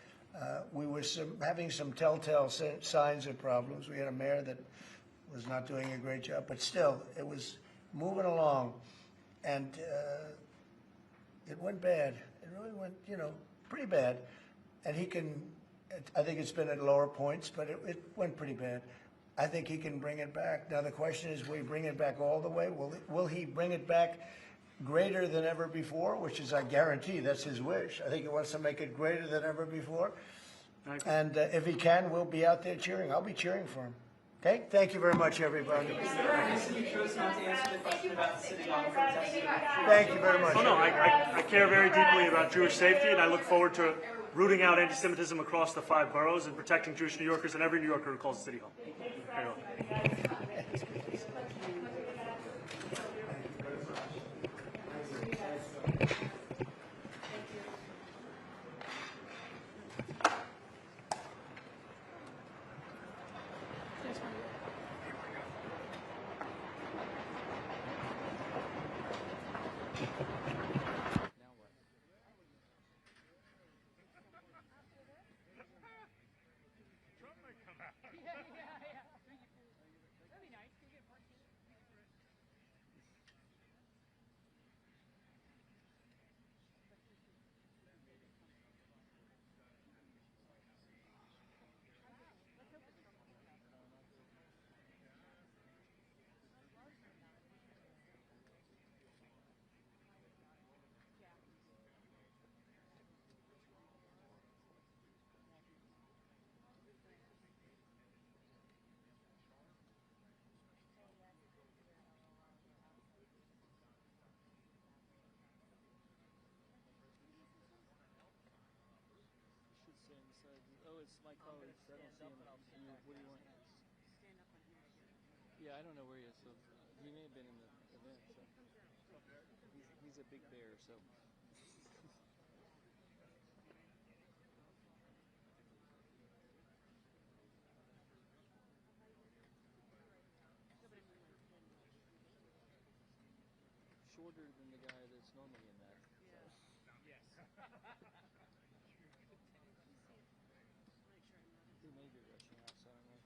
We were having some telltale signs of problems. We had a mayor that was not doing a great job, but still, it was moving along. And it went bad. It really went, you know, pretty bad. And I think it's been at lower points, but it went pretty bad. I think he can bring it back. Now, the question is, will he bring it back all the way? Will he bring it back greater than ever before, which is, I guarantee, that's his wish. I think he wants to make it greater than ever before. And if he can, we'll be out there cheering. I'll be cheering for him. Okay? Thank you very much, everybody. You chose not to answer the question about the city hall. Thank you very much. Oh, no, I care very deeply about Jewish safety, and I look forward to rooting out anti-Semitism across the 5 boroughs and protecting Jewish New Yorkers and every New Yorker who calls the City Hall. Very well. Oh, it's my colleagues. I don't see him. What do you want? Stand up on here. Yeah, I don't know where he is, so he may have been in the event. So he's a big bear, so. Shorter than the guy that's normally in that. Yeah. Yes. He may be rushing out, so I don't know.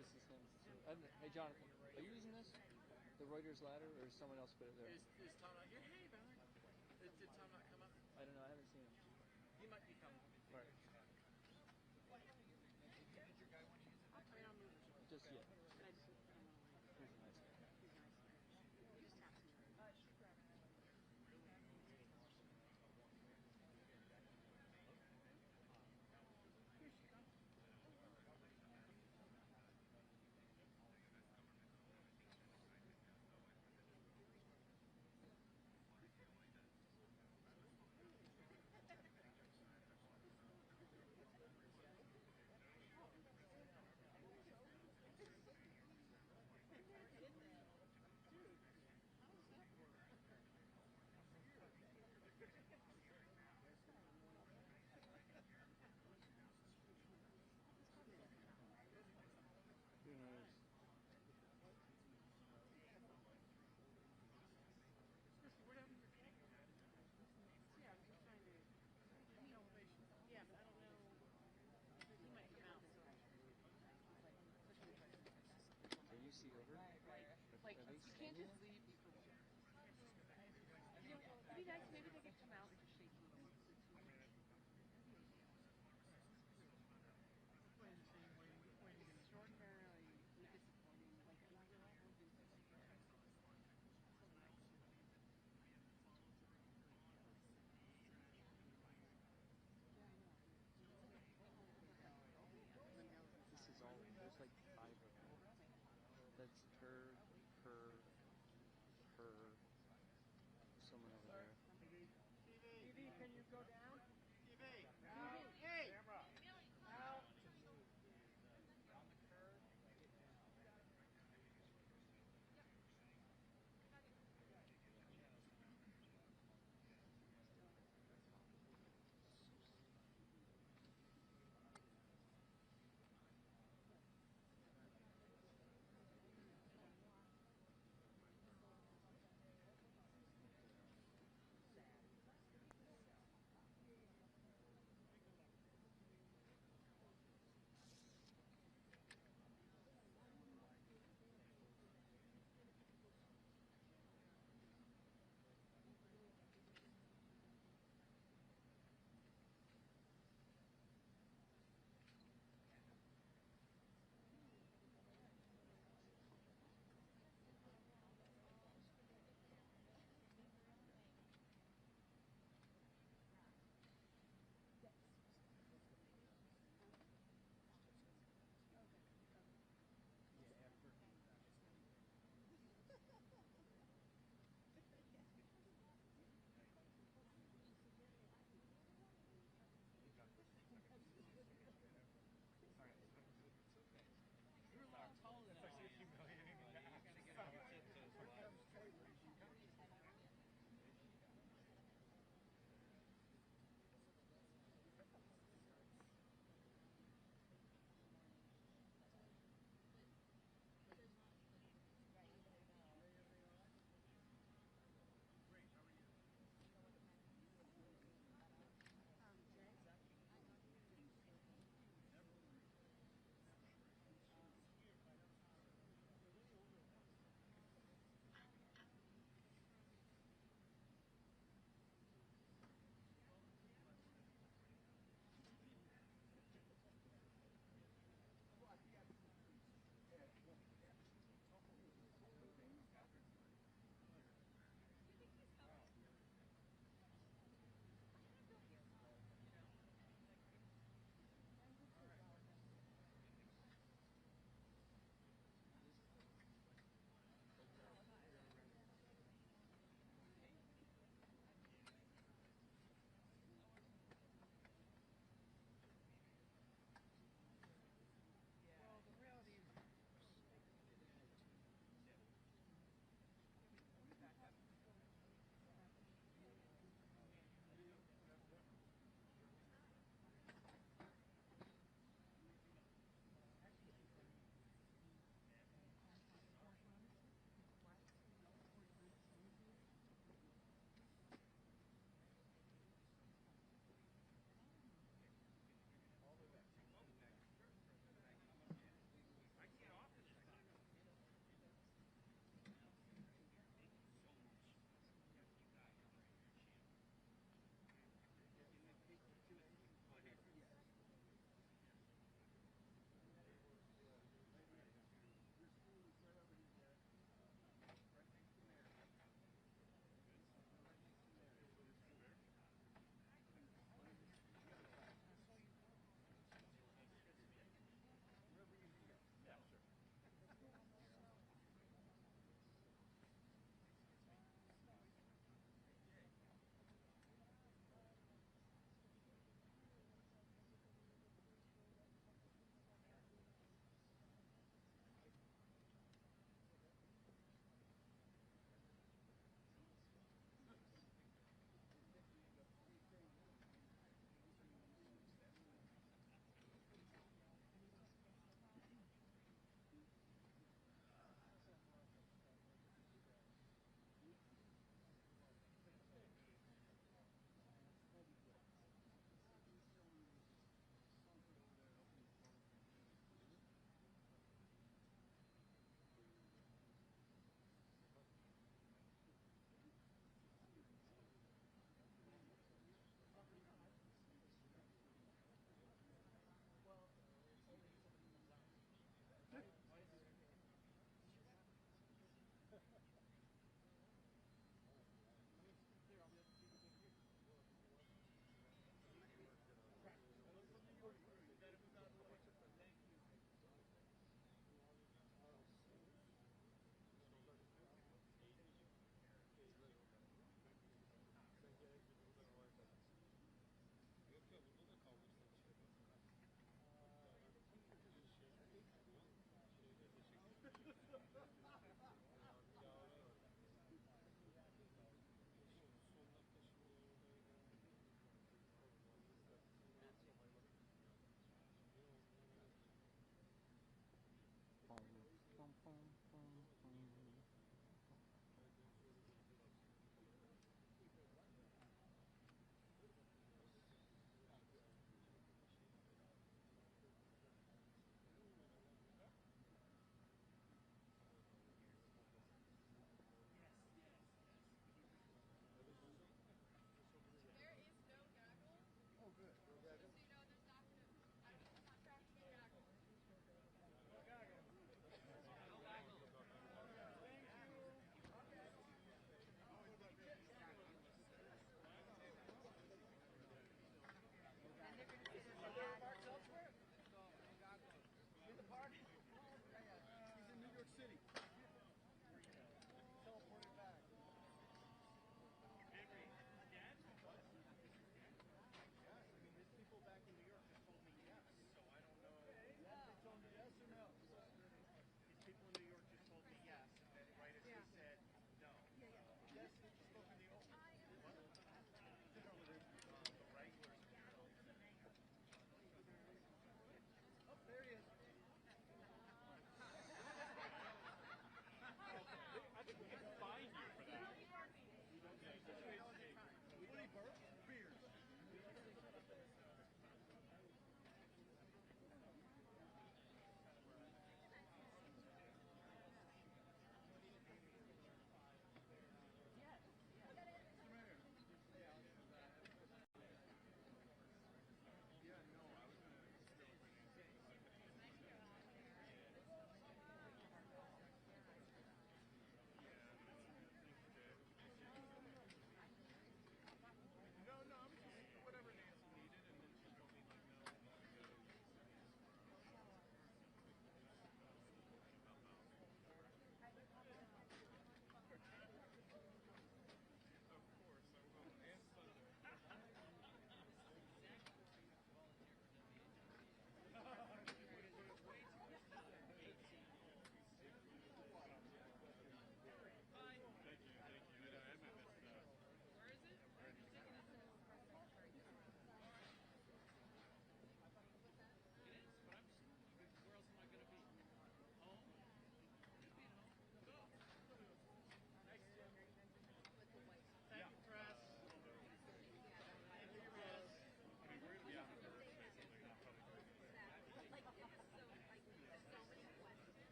This is him. Hey, Jonathan, are you using this? The Reuters ladder, or is someone else put it there? Is Tom not here? Hey, Ballard. Did Tom not come up? I don't know. I haven't seen him. He might be coming. Right. Just yet. He's a nice guy.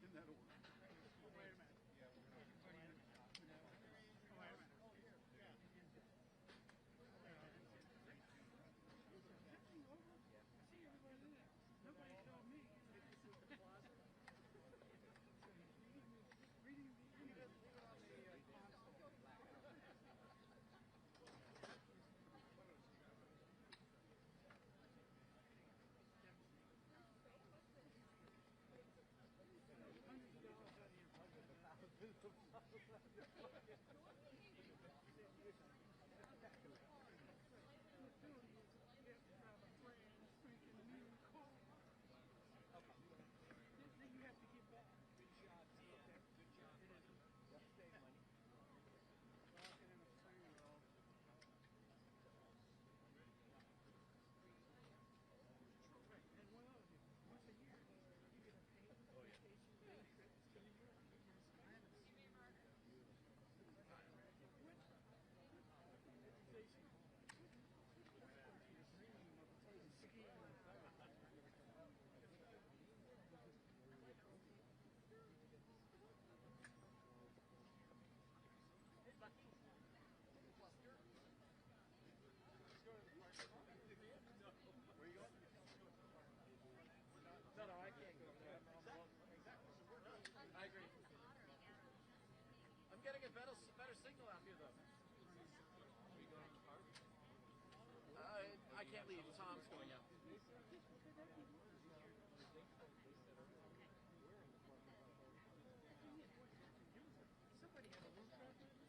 in that order. I agree. I'm getting a better signal out here, though. I can't leave. Tom's going out. Somebody had a room traffic.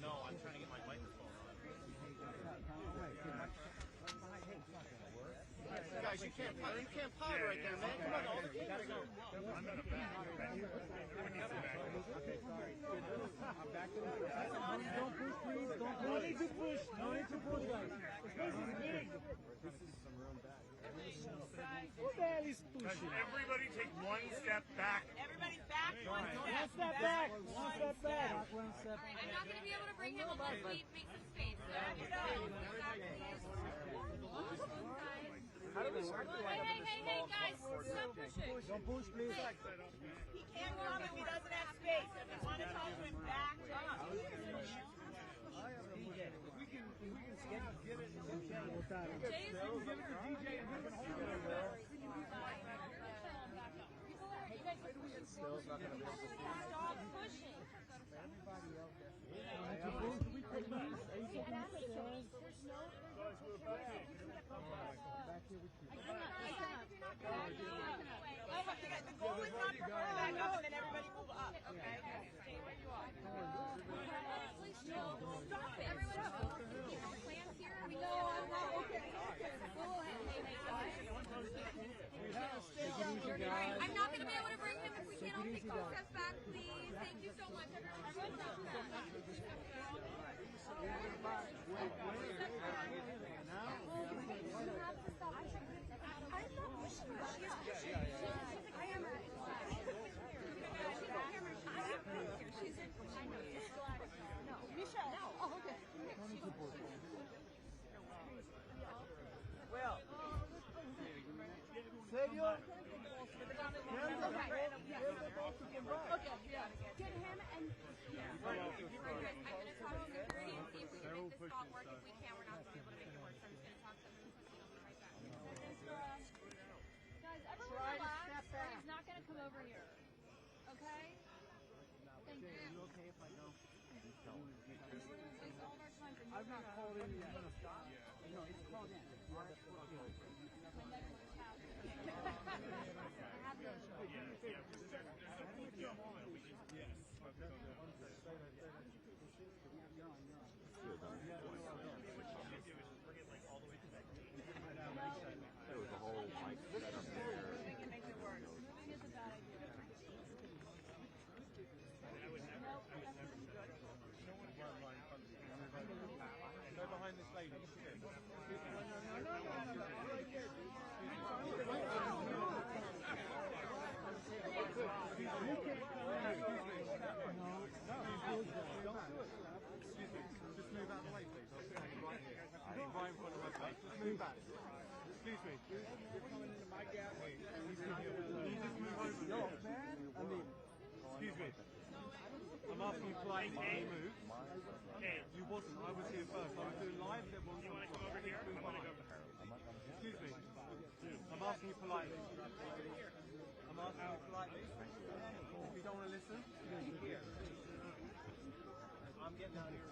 No, I'm trying to get my microphone on. Guys, you can't pod right there, man. Come on, all the cameras are. I'm in the back. I'm backing up. Don't push, please. No need to push. No need to push, guys. The space is big. This is some room back. What the hell is pushing? Everybody take one step back. Everybody back. One step back. One step back. I'm not going to be able to bring him unless we make some space. So hey, guys, stop pushing. Don't push, please. He can't come if he doesn't have space. If you want to talk to him, back up. Get it. Jay is in Stop pushing. The goal is not for her to back up and then everybody move up. Okay? Stay where you are. Please chill. Stop it. Everybody plans here. We go. Okay. I'm not going to be able to bring him if we can't all take 2 steps back, please. Thank you so much, Well, ¿serio? Okay, yeah. Get him and I'm going to talk to security and see if we can make this spot work. If we can, we're not going to be able to make it work. So I'm just going to talk to them and I'll be right back. Guys, everyone relax, or he's not going to come over here. Okay? Thank you. Are you okay if I go? I'm not called in yet. No, it's called in. There was a whole mic set up there. We can make it work. Moving is a bad idea. Go behind this lady. Just move out of the way, please. Right in front of my face. Just move back. Excuse me. You're coming into my gap. Can you just move over? No, man. I mean, excuse me. I'm asking you politely. Can you move? You wasn't. I was here first. I was doing live. You want to come over here? I'm going to go. Excuse me. I'm asking you politely. I'm asking you politely. If you don't want to listen, I'm getting out of here.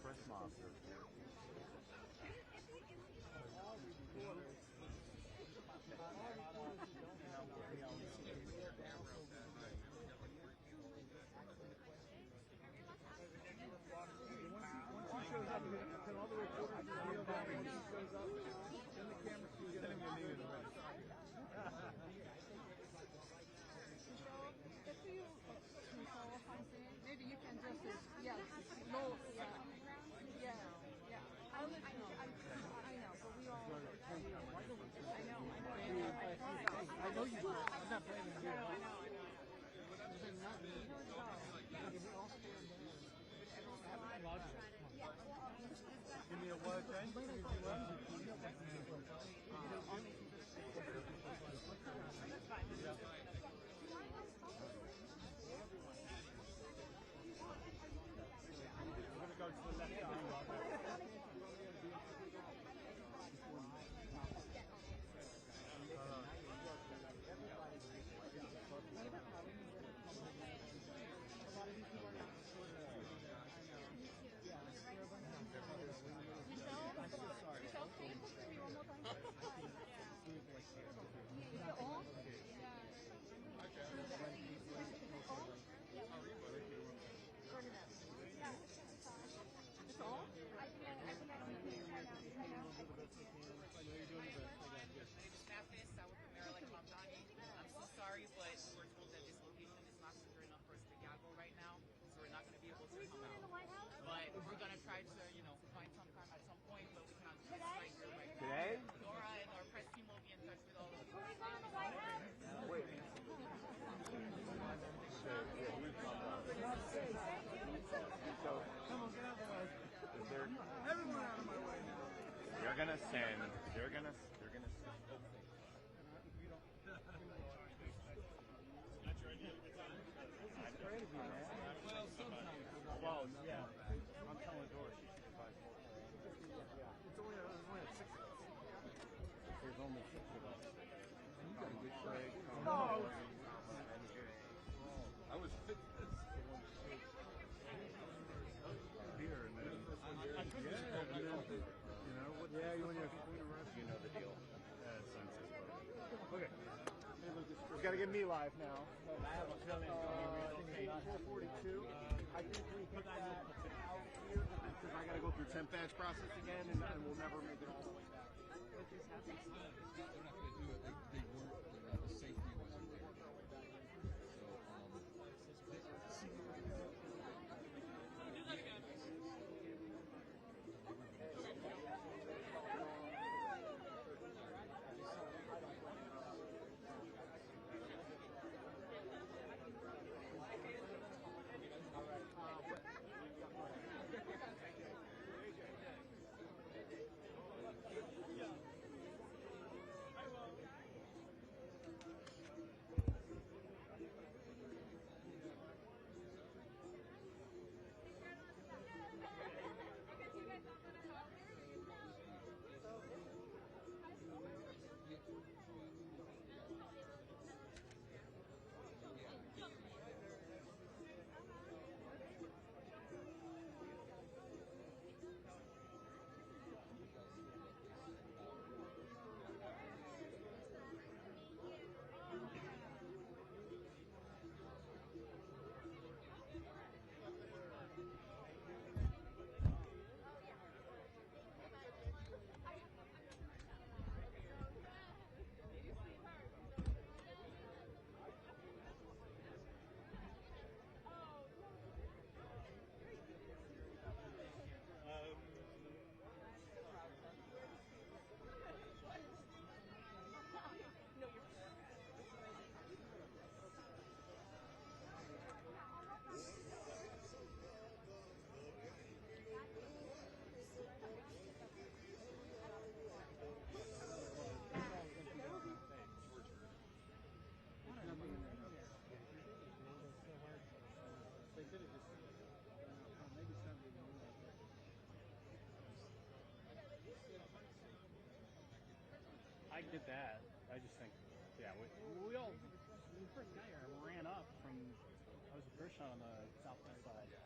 Press monster. Maybe you can just, yeah, no, yeah. I know, but we all, I know you do. I'm not blaming you. I know. Give me a word, Jane. Give me a word. We're going to go to the left. gonna send. They're gonna. Well, yeah. I'm telling Doris she should buy more. It's only at 6 of us. There's only 6 of us. You got a good shot. No. I was fit this. Here and then this one here. You know what? Yeah, you want your you know the deal. Okay. You gotta get me live now. I have a feeling it's 442. I think we hit that out here because I gotta go through temp badge process again, and we'll never make it all the way back. But this happens. They're not going to do it. They weren't. The safety wasn't there. I did that. I just think, yeah, we all, the first guy here ran up from, I was the first shot on the southwest side.